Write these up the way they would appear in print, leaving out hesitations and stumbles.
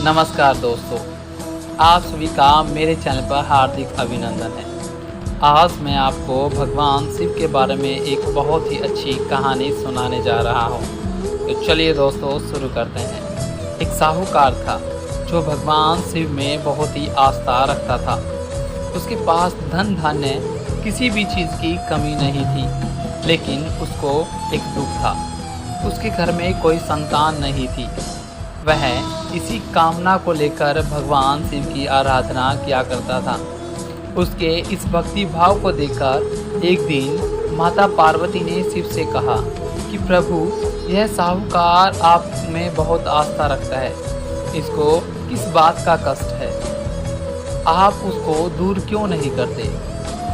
नमस्कार दोस्तों, आप सभी का मेरे चैनल पर हार्दिक अभिनंदन है। आज मैं आपको भगवान शिव के बारे में एक बहुत ही अच्छी कहानी सुनाने जा रहा हूँ। तो चलिए दोस्तों शुरू करते हैं। एक साहूकार था जो भगवान शिव में बहुत ही आस्था रखता था। उसके पास धन धान्य किसी भी चीज़ की कमी नहीं थी, लेकिन उसको एक दुख था। उसके घर में कोई संतान नहीं थी। वह इसी कामना को लेकर भगवान शिव की आराधना किया करता था। उसके इस भक्ति भाव को देखकर एक दिन माता पार्वती ने शिव से कहा कि प्रभु, यह साहूकार आप में बहुत आस्था रखता है, इसको किस बात का कष्ट है, आप उसको दूर क्यों नहीं करते।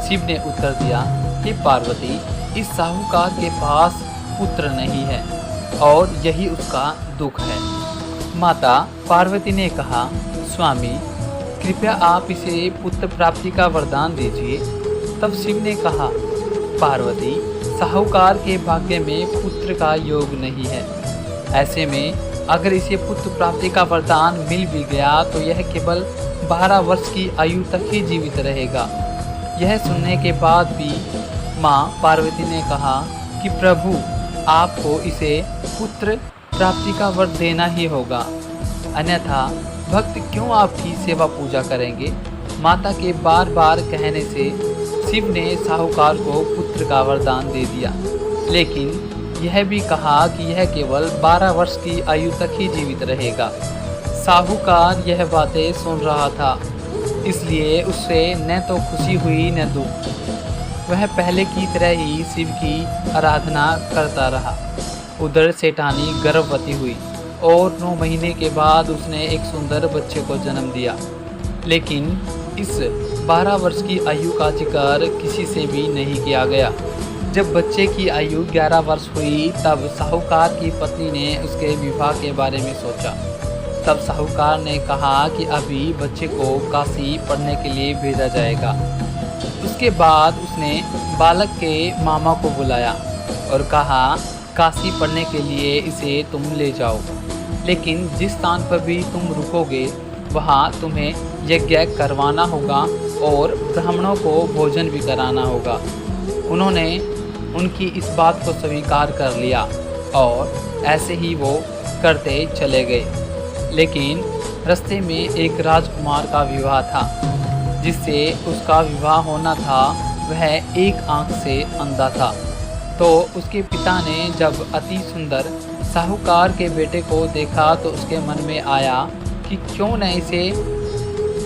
शिव ने उत्तर दिया, हे पार्वती, इस साहूकार के पास पुत्र नहीं है और यही उसका दुख है। माता पार्वती ने कहा, स्वामी कृपया आप इसे पुत्र प्राप्ति का वरदान दीजिए। तब शिव ने कहा, पार्वती, साहूकार के भाग्य में पुत्र का योग नहीं है। ऐसे में अगर इसे पुत्र प्राप्ति का वरदान मिल भी गया तो यह केवल 12 वर्ष की आयु तक ही जीवित रहेगा। यह सुनने के बाद भी माँ पार्वती ने कहा कि प्रभु, आपको इसे पुत्र प्राप्ति का वर देना ही होगा, अन्यथा भक्त क्यों आपकी सेवा पूजा करेंगे। माता के बार बार कहने से शिव ने साहूकार को पुत्र का वरदान दे दिया, लेकिन यह भी कहा कि यह केवल 12 वर्ष की आयु तक ही जीवित रहेगा। साहूकार यह बातें सुन रहा था, इसलिए उससे न तो खुशी हुई न दुख। वह पहले की तरह ही शिव की आराधना करता रहा। उधर सेठानी गर्भवती हुई और 9 महीने के बाद उसने एक सुंदर बच्चे को जन्म दिया, लेकिन इस 12 वर्ष की आयु का जिक्र किसी से भी नहीं किया गया। जब बच्चे की आयु 11 वर्ष हुई तब साहूकार की पत्नी ने उसके विवाह के बारे में सोचा। तब साहूकार ने कहा कि अभी बच्चे को काशी पढ़ने के लिए भेजा जाएगा। उसके बाद उसने बालक के मामा को बुलाया और कहा, काशी पढ़ने के लिए इसे तुम ले जाओ, लेकिन जिस स्थान पर भी तुम रुकोगे वहाँ तुम्हें यज्ञ करवाना होगा और ब्राह्मणों को भोजन भी कराना होगा। उन्होंने उनकी इस बात को स्वीकार कर लिया और ऐसे ही वो करते चले गए। लेकिन रास्ते में एक राजकुमार का विवाह था। जिससे उसका विवाह होना था वह एक आंख से अंधा था। तो उसके पिता ने जब अति सुंदर साहूकार के बेटे को देखा तो उसके मन में आया कि क्यों न इसे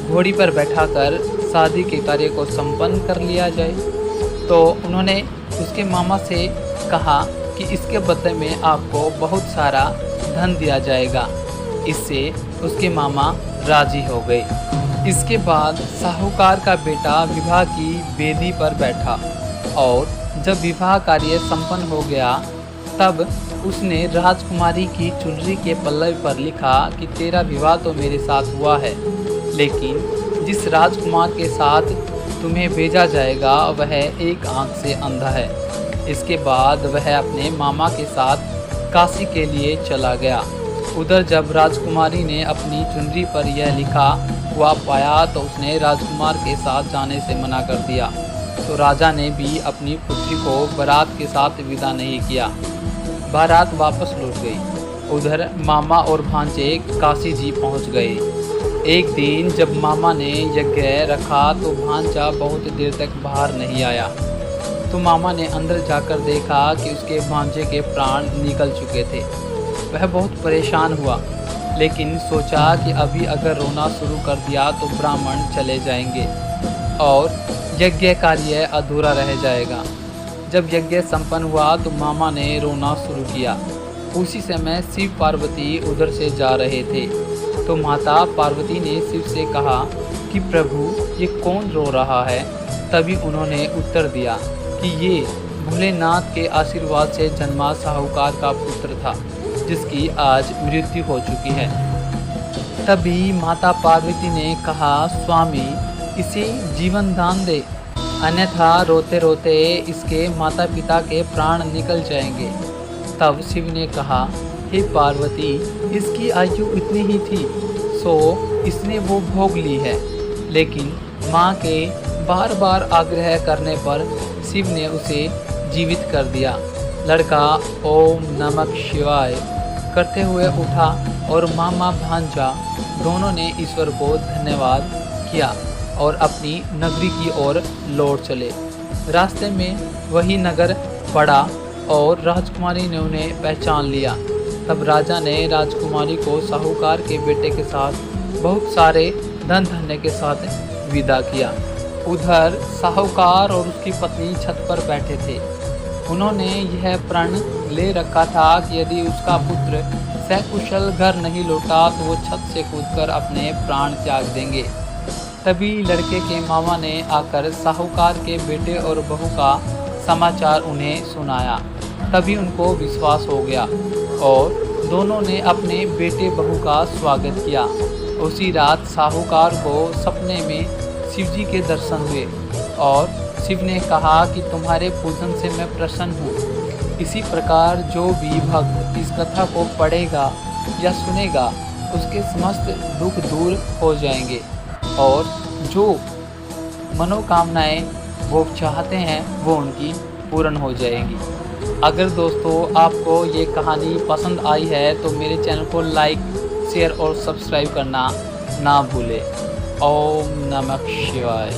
घोड़ी पर बैठाकर शादी के कार्य को संपन्न कर लिया जाए। तो उन्होंने उसके मामा से कहा कि इसके बदले में आपको बहुत सारा धन दिया जाएगा। इससे उसके मामा राजी हो गए। इसके बाद साहूकार का बेटा विवाह की वेदी पर बैठा और जब विवाह कार्य संपन्न हो गया तब उसने राजकुमारी की चुनरी के पल्लव पर लिखा कि तेरा विवाह तो मेरे साथ हुआ है, लेकिन जिस राजकुमार के साथ तुम्हें भेजा जाएगा वह एक आंख से अंधा है। इसके बाद वह अपने मामा के साथ काशी के लिए चला गया। उधर जब राजकुमारी ने अपनी चुनरी पर यह लिखा हुआ पाया तो उसने राजकुमार के साथ जाने से मना कर दिया। तो राजा ने भी अपनी पुत्री को बारात के साथ विदा नहीं किया। बारात वापस लौट गई। उधर मामा और भांजे काशी जी पहुँच गए। एक दिन जब मामा ने यज्ञ रखा तो भांजा बहुत देर तक बाहर नहीं आया। तो मामा ने अंदर जाकर देखा कि उसके भांजे के प्राण निकल चुके थे। वह बहुत परेशान हुआ, लेकिन सोचा कि अभी अगर रोना शुरू कर दिया तो ब्राह्मण चले जाएंगे और यज्ञ कार्य अधूरा रह जाएगा। जब यज्ञ संपन्न हुआ तो मामा ने रोना शुरू किया। उसी समय शिव पार्वती उधर से जा रहे थे। तो माता पार्वती ने शिव से कहा कि प्रभु, ये कौन रो रहा है। तभी उन्होंने उत्तर दिया कि ये भोलेनाथ के आशीर्वाद से जन्मा साहूकार का पुत्र था, जिसकी आज मृत्यु हो चुकी है। तभी माता पार्वती ने कहा, स्वामी, इसे जीवन दान दे, अन्यथा रोते रोते इसके माता पिता के प्राण निकल जाएंगे। तब शिव ने कहा, हे पार्वती, इसकी आयु इतनी ही थी, सो इसने वो भोग ली है। लेकिन माँ के बार बार आग्रह करने पर शिव ने उसे जीवित कर दिया। लड़का ओम नमः शिवाय करते हुए उठा और मामा भांजा दोनों ने ईश्वर को धन्यवाद किया और अपनी नगरी की ओर लौट चले। रास्ते में वही नगर पड़ा और राजकुमारी ने उन्हें पहचान लिया। तब राजा ने राजकुमारी को साहूकार के बेटे के साथ बहुत सारे धन धान्य के साथ विदा किया। उधर साहूकार और उसकी पत्नी छत पर बैठे थे। उन्होंने यह प्रण ले रखा था कि यदि उसका पुत्र सकुशल घर नहीं लौटा तो वो छत से कूदकर अपने प्राण त्याग देंगे। तभी लड़के के मामा ने आकर साहूकार के बेटे और बहू का समाचार उन्हें सुनाया। तभी उनको विश्वास हो गया और दोनों ने अपने बेटे बहू का स्वागत किया। उसी रात साहूकार को सपने में शिवजी के दर्शन हुए और शिव ने कहा कि तुम्हारे पूजन से मैं प्रसन्न हूँ। इसी प्रकार जो भी भक्त इस कथा को पढ़ेगा या सुनेगा उसके समस्त दुख दूर हो जाएंगे और जो मनोकामनाएं वो चाहते हैं वो उनकी पूर्ण हो जाएगी। अगर दोस्तों आपको ये कहानी पसंद आई है तो मेरे चैनल को लाइक, शेयर और सब्सक्राइब करना ना भूलें। ओम नमः शिवाय।